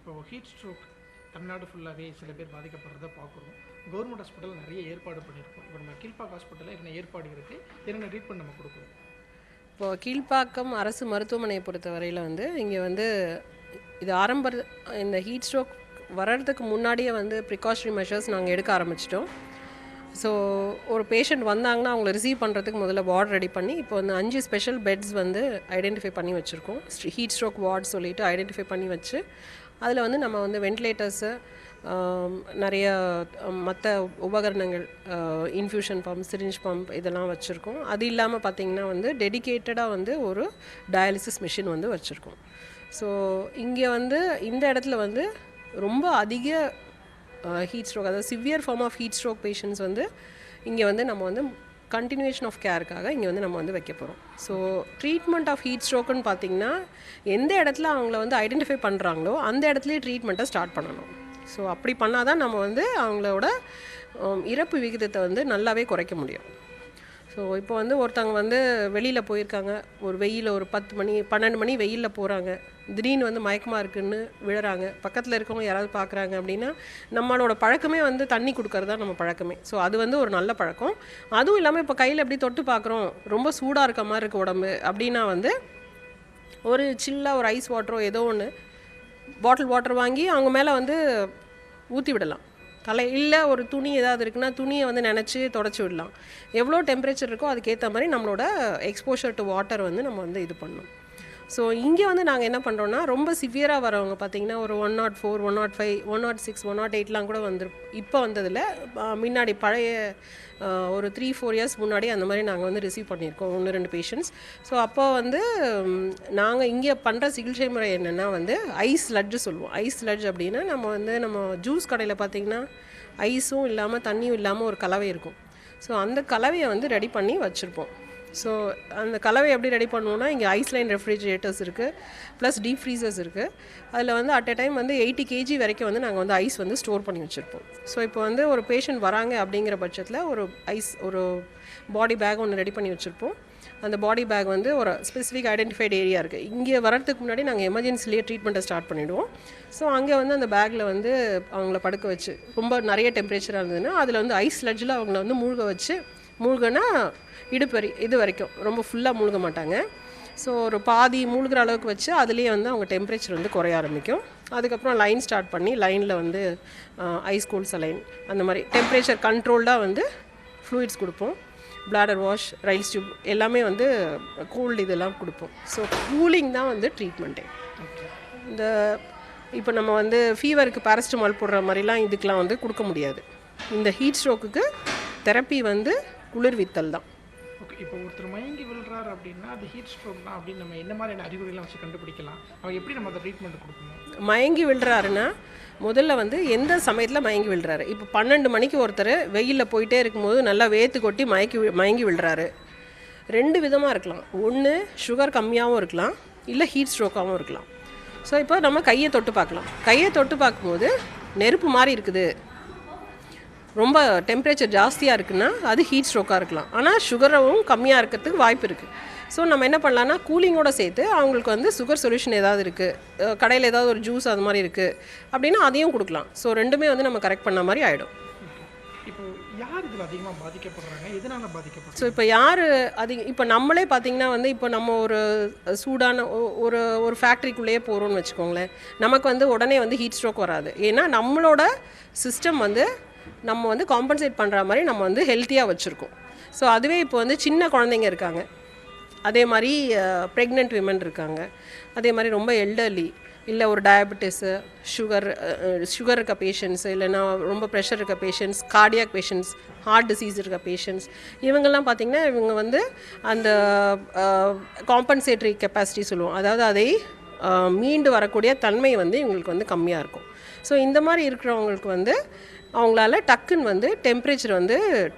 இப்போ heat stroke Tamil Nadu ஃபுல்லாகவே சில பேர் பாதிக்கப்படுறத பார்க்குறோம். கவர்மெண்ட் ஹாஸ்பிட்டல் நிறைய ஏற்பாடு பண்ணியிருக்கோம். இப்போ நம்ம கீழ்ப்பாக்கம் ஹாஸ்பிட்டலில் என்ன ஏற்பாடு இருக்குது, என்னென்ன ட்ரீட்மெண்ட் நம்ம கொடுக்குறோம்? இப்போது கீழ்ப்பாக்கம் அரசு மருத்துவமனையை பொறுத்த வரையில் இங்கே இது இந்த ஹீட் ஸ்ட்ரோக் வர்றதுக்கு முன்னாடியே ப்ரிகாஷனரி மெஷர்ஸ் நாங்கள் எடுக்க ஆரம்பிச்சிட்டோம். ஸோ ஒரு பேஷண்ட் வந்தாங்கன்னா அவங்கள ரிசீவ் பண்ணுறதுக்கு முதல்ல வார்டு ரெடி பண்ணி இப்போ 5 ஸ்பெஷல் பெட்ஸ் ஐடென்டிஃபை பண்ணி வச்சுருக்கோம். ஹீட் ஸ்ட்ரோக் வார்டு சொல்லிவிட்டு ஐடென்டிஃபை பண்ணி வச்சு அதில் நம்ம வென்டிலேட்டர்ஸு, நிறைய மற்ற உபகரணங்கள், இன்ஃப்யூஷன் பம்ப், சிரிஞ்ச் பம்ப் இதெல்லாம் வச்சுருக்கோம். அது இல்லாமல் பார்த்திங்கன்னா டெடிக்கேட்டடாக ஒரு டயாலிசிஸ் மிஷின் வச்சுருக்கோம். ஸோ இங்கே இந்த இடத்துல ரொம்ப அதிக ஹீட் ஸ்ட்ரோக், அதாவது severe form of heat stroke patients இங்கே நம்ம கண்டினியூஷன் ஆஃப் கேருக்காக இங்கே நம்ம வைக்க போகிறோம். ஸோ ட்ரீட்மெண்ட் ஆஃப் ஹீட் ஸ்ட்ரோக்குன்னு பார்த்திங்கன்னா எந்த இடத்துல அவங்கள ஐடென்டிஃபை பண்ணுறாங்களோ அந்த இடத்துலையே ட்ரீட்மெண்ட்டை ஸ்டார்ட் பண்ணணும். ஸோ அப்படி பண்ணால் தான் நம்ம அவங்களோட இறப்பு விகிதத்தை நல்லாவே குறைக்க முடியும். ஸோ இப்போ ஒருத்தவங்க வெளியில் போயிருக்காங்க, ஒரு வெயில், ஒரு 10 மணி 12 மணி வெயிலில் போகிறாங்க, திடீர்னு மயக்கமாக இருக்குதுன்னு விழுறாங்க, பக்கத்தில் இருக்கவங்க யாராவது பார்க்குறாங்க அப்படின்னா நம்மளோட பழக்கமே தண்ணி கொடுக்கறது தான் நம்ம பழக்கமே. ஸோ அது ஒரு நல்ல பழக்கம். அதுவும் இல்லாமல் இப்போ கையில் எப்படி தொட்டு பார்க்குறோம், ரொம்ப சூடாக இருக்க மாதிரி இருக்குது உடம்பு அப்படின்னா ஒரு சில்லாக ஒரு ஐஸ் வாட்டரோ ஏதோ ஒன்று பாட்டில் வாட்டர் வாங்கி அவங்க மேலே ஊற்றி விடலாம். இல்லை ஒரு துணி ஏதாவது இருக்குன்னா துணியை நினச்சி தொடச்சி விடலாம். எவ்வளோ டெம்பரேச்சர் இருக்கோ அதுக்கேற்ற மாதிரி நம்மளோட எக்ஸ்போஷர் டு வாட்டர் நம்ம இது பண்ணணும். ஸோ இங்கே நாங்கள் என்ன பண்ணுறோன்னா, ரொம்ப சிவியராக வரவங்க பார்த்திங்கன்னா ஒரு 104, 105, 106, 108லாம் கூட இப்போ வந்ததில் முன்னாடி பழைய ஒரு 3-4 இயர்ஸ் முன்னாடி அந்த மாதிரி நாங்கள் ரிசீவ் பண்ணியிருக்கோம் 1-2 பேஷண்ட்ஸ். ஸோ அப்போ நாங்கள் இங்கே பண்ணுற சிகிச்சை முறை என்னென்னா ஐஸ் லட்ஜு சொல்லுவோம். ஐஸ் லட்ஜ் அப்படின்னா நம்ம ஜூஸ் கடையில் பார்த்திங்கன்னா ஐஸும் இல்லாமல் தண்ணியும் இல்லாமல் ஒரு கலவை இருக்கும். ஸோ அந்த கலவையை ரெடி பண்ணி வச்சுருப்போம். ஸோ அந்த கலவை எப்படி ரெடி பண்ணுவோன்னா, இங்கே ஐஸ்லைன் ரெஃப்ரிஜரேட்டர்ஸ் இருக்குது, ப்ளஸ் டீப் ஃப்ரீசர்ஸ் இருக்குது. அதில் அட் எ டைம் 80 kg வரைக்கும் நாங்கள் ஐஸ் ஸ்டோர் பண்ணி வச்சுருப்போம். ஸோ இப்போ ஒரு பேஷண்ட் வராங்க அப்படிங்கிற பட்சத்தில் ஒரு பாடி பேக் ஒன்று ரெடி பண்ணி வச்சுருப்போம். அந்த பாடி பேக் ஒரு ஸ்பெசிஃபிக் ஐடென்டிஃபைடு ஏரியா இருக்குது. இங்கே வரதுக்கு முன்னாடி நாங்கள் எமர்ஜென்சிலேயே ட்ரீட்மெண்ட்டை ஸ்டார்ட் பண்ணிவிடுவோம். ஸோ அங்கே அந்த பேக்கில் அவங்கள படுக்க வச்சு, ரொம்ப நிறைய டெம்பரேச்சராக இருந்ததுன்னா அதில் ஐஸ் லட்ஜில் அவங்கள மூழ்கினா இடுப்பறி இது வரைக்கும், ரொம்ப ஃபுல்லாக மூழ்க மாட்டாங்க. ஸோ ஒரு பாதி மூழ்கிற அளவுக்கு வச்சு அதுலேயே அவங்க டெம்பரேச்சர் குறைய ஆரம்பிக்கும். அதுக்கப்புறம் லைன் ஸ்டார்ட் பண்ணி லைனில் ஐஸ் கூல் சலைன் அந்த மாதிரி டெம்பரேச்சர் கண்ட்ரோல்டாக ஃப்ளூயிட்ஸ் கொடுப்போம். பிளாடர் வாஷ், ரைல்ஸ் டியூப் எல்லாமே கூல்டு இதெல்லாம் கொடுப்போம். ஸோ கூலிங் தான் ட்ரீட்மெண்ட்டே. இந்த இப்போ நம்ம ஃபீவருக்கு பேரஸ்டமால் போடுற மாதிரிலாம் இதுக்கெலாம் கொடுக்க முடியாது. இந்த ஹீட் ஸ்ட்ரோக்குக்கு தெரப்பி குளிர்வித்தல் தான். ஓகே, இப்போ ஒருத்தர் மயங்கி விழுறாரு அப்படின்னா அது ஹீட் ஸ்ட்ரோக் தான் அப்படின்னு நம்ம என்ன மாதிரியான அறிகுறிலாம் வச்சு கண்டுபிடிக்கலாம்? அவங்க எப்படி நம்ம அதை ட்ரீட்மெண்ட் கொடுக்கணும்? மயங்கி விழுறாருன்னா முதல்ல எந்த சமயத்தில் மயங்கி விழுறாரு. இப்போ 12 மணிக்கு ஒருத்தர் வெயிலில் போயிட்டே இருக்கும்போது நல்லா வேத்து கொட்டி மயங்கி விழுறாரு. 2 விதமாக இருக்கலாம். ஒன்று சுகர் கம்மியாகவும் இருக்கலாம், இல்லை ஹீட் ஸ்ட்ரோக்காகவும் இருக்கலாம். ஸோ இப்போ நம்ம கையை தொட்டு பார்க்கலாம். கையை தொட்டு பார்க்கும்போது நெருப்பு மாதிரி இருக்குது, ரொம்ப டெம்பரேச்சர் ஜாஸ்தியாக இருக்குன்னா அது ஹீட் ஸ்ட்ரோக்காக இருக்கலாம். ஆனால் சுகரும் கம்மியாக இருக்கிறதுக்கு வாய்ப்பு இருக்குது. ஸோ நம்ம என்ன பண்ணலான்னா, கூலிங்கோடு சேர்த்து அவங்களுக்கு சுகர் சொல்யூஷன் ஏதாவது இருக்குது, கடையில் ஏதாவது ஒரு ஜூஸ் அது மாதிரி இருக்குது அப்படின்னா அதையும் கொடுக்கலாம். ஸோ ரெண்டுமே நம்ம கரெக்ட் பண்ண மாதிரி ஆகிடும். இப்போ யார் இதில் அதிகமாக பாதிக்கப்படுறாங்க, எதனால் பாதிக்கப்படுறாங்க? ஸோ இப்போ யார் இப்போ நம்மளே பார்த்திங்கன்னா இப்போ நம்ம ஒரு சூடான ஒரு ஃபேக்ட்ரிக்குள்ளேயே போகிறோன்னு வச்சுக்கோங்களேன், நமக்கு உடனே ஹீட் ஸ்ட்ரோக் வராது. ஏன்னா நம்மளோட சிஸ்டம் நம்ம காம்பன்சேட் பண்ணுற மாதிரி நம்ம ஹெல்த்தியாக வச்சுருக்கோம். ஸோ அதுவே இப்போ சின்ன குழந்தைங்க இருக்காங்க, அதே மாதிரி ப்ரெக்னென்ட் விமன் இருக்காங்க, அதே மாதிரி ரொம்ப எல்டர்லி, இல்லை ஒரு டயபெட்டிஸு, சுகர் இருக்க பேஷண்ட்ஸு, இல்லைன்னா ரொம்ப ப்ரெஷர் இருக்க patients, cardiac patients, heart disease இருக்க பேஷண்ட்ஸ், இவங்கெல்லாம் பார்த்திங்கன்னா இவங்க அந்த காம்பன்சேட்டரி கெப்பாசிட்டி சொல்லுவோம், அதாவது அதை மீண்டு வரக்கூடிய தன்மை இவங்களுக்கு கம்மியாக இருக்கும். ஸோ இந்த மாதிரி இருக்கிறவங்களுக்கு அவங்களால டக்குன்னு டெம்பரேச்சர்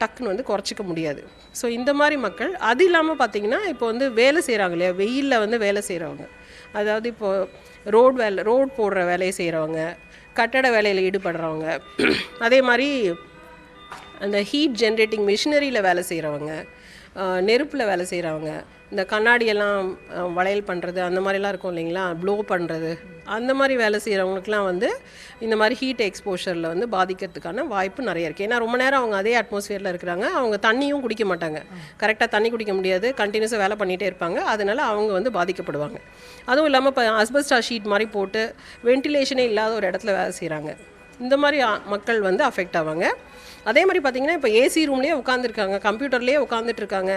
டக்குன்னு குறைச்சிக்க முடியாது. ஸோ இந்த மாதிரி மக்கள், அது இல்லாமல் பார்த்திங்கன்னா இப்போ வேலை செய்கிறாங்க இல்லையா, வெயிலில் வேலை செய்கிறவங்க, அதாவது இப்போது ரோட் போடுற வேலையை செய்கிறவங்க, கட்டட வேலையில் ஈடுபடுறவங்க, அதே மாதிரி அந்த ஹீட் ஜென்ரேட்டிங் மிஷினரியில் வேலை செய்கிறவங்க, நெருப்பில் வேலை செய்கிறவங்க, இந்த கண்ணாடியெல்லாம் வளையல் பண்ணுறது அந்த மாதிரிலாம் இருக்கும் இல்லைங்களா, ப்ளோ பண்ணுறது, அந்த மாதிரி வேலை செய்கிறவங்களுக்குலாம் வந்து இந்த மாதிரி ஹீட் எக்ஸ்போஷரில் வந்து பாதிக்கிறதுக்கான வாய்ப்பு நிறைய இருக்குது. ஏன்னா ரொம்ப நேரம் அவங்க அதே அட்மாஸ்ஃபியரில் இருக்கிறாங்க, அவங்க தண்ணியும் குடிக்க மாட்டாங்க, கரெக்டாக தண்ணி குடிக்க முடியாது, கண்டினியூஸாக வேலை பண்ணிகிட்டே இருப்பாங்க, அதனால் அவங்க வந்து பாதிக்கப்படுவாங்க. அதுவும் இல்லாமல் இப்போ அஸ்பெஸ்டாஸ் ஷீட் மாதிரி போட்டு வென்டிலேஷனே இல்லாத ஒரு இடத்துல வேலை செய்கிறாங்க, இந்த மாதிரி மக்கள் வந்து அஃபெக்ட் ஆவாங்க. அதே மாதிரி பார்த்திங்கன்னா இப்போ ஏசி ரூம்லேயே உட்காந்துருக்காங்க, கம்ப்யூட்டர்லேயே உட்காந்துட்ருக்காங்க,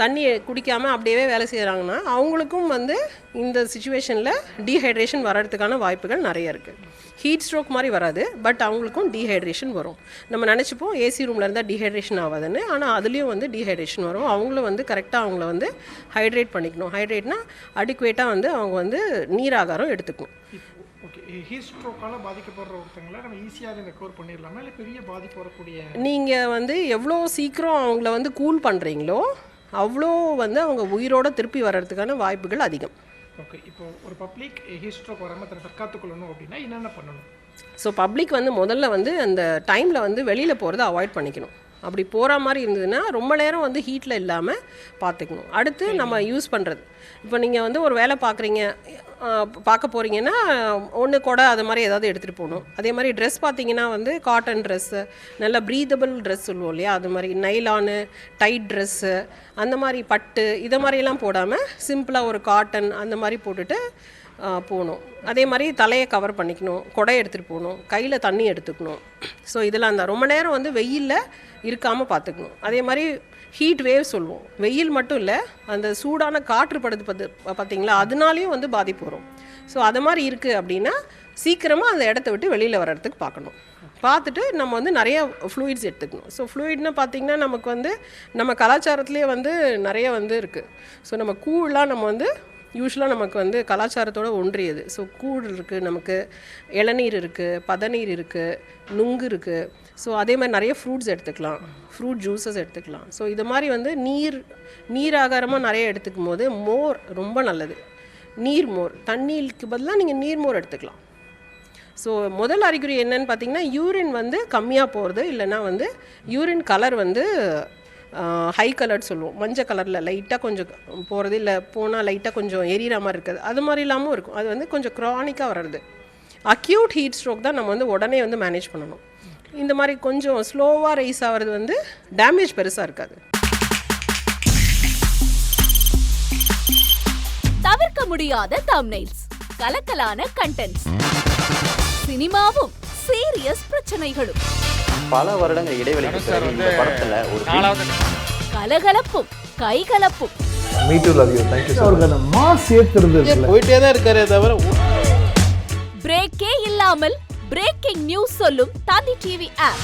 தண்ணியை குடிக்காமல் அப்படியே வேலை செய்கிறாங்கன்னா அவங்களுக்கும் வந்து இந்த சுச்சுவேஷனில் டீஹைட்ரேஷன் வர்றதுக்கான வாய்ப்புகள் நிறைய இருக்குது. ஹீட் ஸ்ட்ரோக் மாதிரி வராது, பட் அவங்களுக்கும் டீஹைட்ரேஷன் வரும். நம்ம நினச்சிப்போம் ஏசி ரூமில் இருந்தால் டீஹைட்ரேஷன் ஆகாதுன்னு, ஆனால் அதுலேயும் வந்து டீஹைட்ரேஷன் வரும். அவங்களும் வந்து கரெக்டாக அவங்கள வந்து ஹைட்ரேட் பண்ணிக்கணும். ஹைட்ரேட்னா அடிக்குவேட்டாக வந்து அவங்க வந்து நீராகாரம் எடுத்துக்கணும். ஓகே, ஹீட் ஸ்ட்ரோக்கால் பாதிக்கப்படுற ஒருத்தங்களை நம்ம ஈஸியாக ரெக்கவர் பண்ணிடலாமா, இல்லை பெரிய பாதிப்பு வரக்கூடிய? நீங்கள் வந்து எவ்வளோ சீக்கிரம் அவங்கள வந்து கூல் பண்ணுறீங்களோ அவ்வளோ வந்து அவங்க உயிரோடு திருப்பி வர்றதுக்கான வாய்ப்புகள் அதிகம். ஓகே, இப்போ ஒரு பப்ளிக் ஹீட் ஸ்ட்ரோக் வராமல் தற்காத்துக்கொள்ளணும் அப்படின்னா என்னென்ன பண்ணணும்? ஸோ பப்ளிக் வந்து முதல்ல வந்து அந்த டைமில் வந்து வெளியில் போகிறத அவாய்ட் பண்ணிக்கணும். அப்படி போகிற மாதிரி இருந்ததுன்னா ரொம்ப நேரம் வந்து ஹீட்டில் இல்லாமல் பார்த்துக்கணும். அடுத்து நம்ம யூஸ் பண்ணுறது, இப்போ நீங்கள் வந்து ஒரு வேலை பார்க்க போகிறீங்கன்னா ஒன்று கூட அது மாதிரி ஏதாவது எடுத்துகிட்டு போகணும். அதே மாதிரி ட்ரெஸ் பார்த்தீங்கன்னா வந்து காட்டன் ட்ரெஸ்ஸு, நல்ல ப்ரீதபிள் ட்ரெஸ் சொல்லுவோம் இல்லையா, அது மாதிரி நைலானு டைட் ட்ரெஸ்ஸு, அந்த மாதிரி பட்டு இதை மாதிரிலாம் போடாமல் சிம்பிளாக ஒரு காட்டன் அந்த மாதிரி போட்டுட்டு போகணும். அதே மாதிரி தலையை கவர் பண்ணிக்கணும், கொடை எடுத்துகிட்டு போகணும், கையில் தண்ணி எடுத்துக்கணும். ஸோ இதெல்லாம் தான் ரொம்ப நேரம் வந்து வெயிலில் இருக்காமல் பார்த்துக்கணும். அதே மாதிரி ஹீட் வேவ் சொல்லுவோம், வெயில் மட்டும் இல்லை, அந்த சூடான காற்று படுது பார்த்தீங்களா, அதனாலேயும் வந்து பாதிப்பு வரும். ஸோ அது மாதிரி இருக்குது அப்படின்னா சீக்கிரமாக அந்த இடத்த விட்டு வெளியில் வர்றதுக்கு பார்க்கணும். பார்த்துட்டு நம்ம வந்து நிறைய ஃப்ளூயிட்ஸ் எடுத்துக்கணும். ஸோ ஃப்ளூயிட்னு பார்த்திங்கன்னா நமக்கு வந்து நம்ம கலாச்சாரத்துலேயே வந்து நிறைய வந்து இருக்குது. ஸோ நம்ம கூழ்லாம் நம்ம வந்து யூஸ்வலாக நமக்கு வந்து கலாச்சாரத்தோடு ஒன்றியது. ஸோ கூழ் இருக்குது, நமக்கு இளநீர் இருக்குது, பதநீர் இருக்குது, நுங்கு இருக்குது. ஸோ அதே மாதிரி நிறைய ஃப்ரூட்ஸ் எடுத்துக்கலாம், ஃப்ரூட் ஜூஸஸ் எடுத்துக்கலாம். ஸோ இது மாதிரி வந்து நீர் ஆகாரமாக நிறைய எடுத்துக்கும் போது மோர் ரொம்ப நல்லது. நீர்மோர், தண்ணிக்கு பதிலாக நீங்கள் நீர்மோர் எடுத்துக்கலாம். ஸோ முதல் அறிகுறி என்னன்னு பார்த்தீங்கன்னா யூரின் வந்து கம்மியாக போகிறது, இல்லைன்னா வந்து யூரின் கலர் வந்து ஹை கலர்ட் சொல்லுவோம், மஞ்சள் கலரில் லைட்டாக கொஞ்சம் போகிறது, இல்லை போனால் லைட்டாக கொஞ்சம் எரியிற மாதிரி இருக்குது, அது மாதிரி இல்லாமல் இருக்கும். அது வந்து கொஞ்சம் க்ரானிக்காக வர்றது. அக்யூட் ஹீட் ஸ்ட்ரோக் தான் நம்ம வந்து உடனே வந்து மேனேஜ் பண்ணணும். இந்த மாதிரி கொஞ்சம் ஸ்லோவாக ரைஸ் ஆகிறது வந்து டேமேஜ் பெருசாக இருக்காது. தவிர்க்க முடியாத தம்ப்நெயில்ஸ், கலக்கலான கண்டென்ட்ஸ், சினிமாவும் சீரியஸ் பிரச்சனைகளும், பல வருடங்கள் இடைவெளிக்கு பிறகு இந்த படத்துல ஒரு கலகலப்பும் கைகலப்பும், me too love you, thank you sir. அவருக்கு அந்த மாஸ் ஏத்துறது போயிட்டே தான் இருக்காரே தவிர பிரேக்கே இல்லாமல் பிரேக்கிங் நியூஸ் சொல்லும் தந்தி டிவி ஆப்.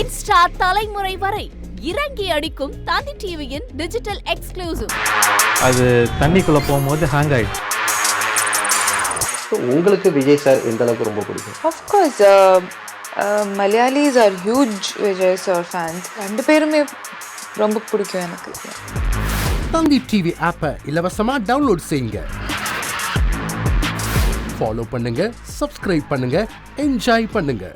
இன்ஸ்டா தலைமுறை வரை இறங்கி அடிக்கும் தந்தி டிவியின் டிஜிட்டல் எக்ஸ்க்ளூசிவ். அது தண்ணிக்குள்ள போகும்போது ஹேங் ஆயிடுச்சு. உங்களுக்கு விஜய் சார் எந்த அளவுக்கு ரொம்ப பிடிக்கும்? Of course, Malayalis are huge Vijay sir fans. ரெண்டு பேருமே ரொம்ப பிடிக்கும் எனக்கு. தந்தி டிவி ஆப்பை இலவசமா டவுன்லோட் செய்யுங்க, ஃபாலோ பண்ணுங்க, சப்ஸ்கிரைப் பண்ணுங்க, என்ஜாய் பண்ணுங்க.